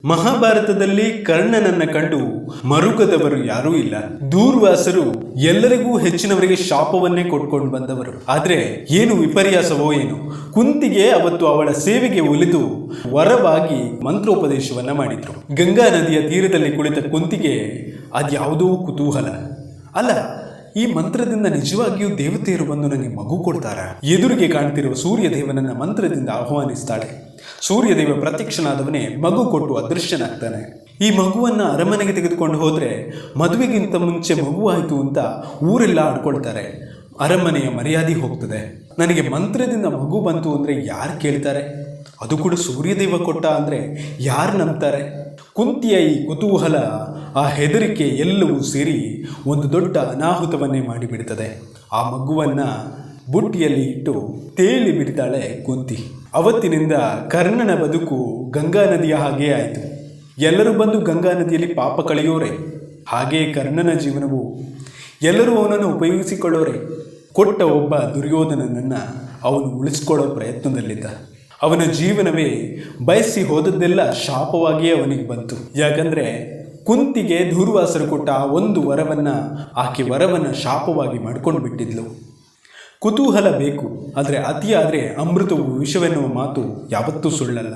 ಮಹಾಭಾರತದಲ್ಲಿ ಕರ್ಣನನ್ನ ಕಂಡು ಮರುಗದವರು ಯಾರೂ ಇಲ್ಲ. ದೂರ್ವಾಸರು ಎಲ್ಲರಿಗೂ ಹೆಚ್ಚಿನವರಿಗೆ ಶಾಪವನ್ನೇ ಕೊಟ್ಕೊಂಡು ಬಂದವರು. ಆದ್ರೆ ಏನು ವಿಪರ್ಯಾಸವೋ ಏನು, ಕುಂತಿಗೆ ಅವತ್ತು ಅವಳ ಸೇವೆಗೆ ಒಲಿದು ವರವಾಗಿ ಮಂತ್ರೋಪದೇಶವನ್ನ ಮಾಡಿದ್ರು. ಗಂಗಾ ನದಿಯ ತೀರದಲ್ಲಿ ಕುಳಿತ ಕುಂತಿಗೆ ಅದ್ಯಾವುದೋ ಕುತೂಹಲ. ಅಲ್ಲ, ಈ ಮಂತ್ರದಿಂದ ನಿಜವಾಗಿಯೂ ದೇವತೆಯರು ಬಂದು ನನಗೆ ಮಗು ಕೊಡ್ತಾರ? ಎದುರಿಗೆ ಕಾಣ್ತಿರುವ ಸೂರ್ಯದೇವನನ್ನ ಮಂತ್ರದಿಂದ ಆಹ್ವಾನಿಸ್ತಾಳೆ. ಸೂರ್ಯದೇವ ಪ್ರತ್ಯಕ್ಷನಾದವನೇ ಮಗು ಕೊಟ್ಟು ಅದೃಶ್ಯನಾಗ್ತಾನೆ. ಈ ಮಗುವನ್ನ ಅರಮನೆಗೆ ತೆಗೆದುಕೊಂಡು ಹೋದ್ರೆ ಮದುವೆಗಿಂತ ಮುಂಚೆ ಮಗುವಾಯಿತು ಅಂತ ಊರೆಲ್ಲ ಆಡ್ಕೊಳ್ತಾರೆ. ಅರಮನೆಯ ಮರ್ಯಾದೆ ಹೋಗ್ತದೆ. ನನಗೆ ಮಂತ್ರದಿಂದ ಮಗು ಬಂತು ಅಂದ್ರೆ ಯಾರು ಕೇಳ್ತಾರೆ? ಅದು ಕೂಡ ಸೂರ್ಯದೇವ ಕೊಟ್ಟ ಅಂದ್ರೆ ಯಾರು ನಂಬ್ತಾರೆ? ಕುಂತಿಯ ಈ ಕುತೂಹಲ, ಆ ಹೆದರಿಕೆ ಎಲ್ಲವೂ ಸೇರಿ ಒಂದು ದೊಡ್ಡ ಅನಾಹುತವನ್ನೇ ಮಾಡಿಬಿಡ್ತದೆ. ಆ ಮಗುವನ್ನ ಬುಟ್ಟಿಯಲ್ಲಿ ಇಟ್ಟು ತೇಲಿ ಬಿಡ್ತಾಳೆ ಕುಂತಿ. ಅವತ್ತಿನಿಂದ ಕರ್ಣನ ಬದುಕು ಗಂಗಾ ನದಿಯ ಹಾಗೇ ಆಯಿತು. ಎಲ್ಲರೂ ಬಂದು ಗಂಗಾ ನದಿಯಲ್ಲಿ ಪಾಪ ಕಳೆಯೋರೆ. ಹಾಗೇ ಕರ್ಣನ ಜೀವನವು ಎಲ್ಲರೂ ಅವನನ್ನು ಉಪಯೋಗಿಸಿಕೊಳ್ಳೋರೆ. ಕೊಟ್ಟ ಒಬ್ಬ ದುರ್ಯೋಧನನನ್ನು ಅವನು ಉಳಿಸ್ಕೊಳ್ಳೋ ಪ್ರಯತ್ನದಲ್ಲಿದ್ದ. ಅವನ ಜೀವನವೇ ಬಯಸಿ ಹೋದದ್ದೆಲ್ಲ ಶಾಪವಾಗಿಯೇ ಅವನಿಗೆ ಬಂತು. ಯಾಕಂದರೆ ಕುಂತಿಗೆ ದೂರ್ವಾಸರು ಕೊಟ್ಟ ಆ ಒಂದು ವರವನ್ನು ಆಕೆ ವರವನ್ನು ಶಾಪವಾಗಿ ಮಾಡ್ಕೊಂಡು ಬಿಟ್ಟಿದ್ಲು. ಕುತೂಹಲ ಬೇಕು, ಆದರೆ ಅತಿಯಾದರೆ ಅಮೃತವು ವಿಷವೆನ್ನುವ ಮಾತು ಯಾವತ್ತೂ ಸುಳ್ಳಲ್ಲ.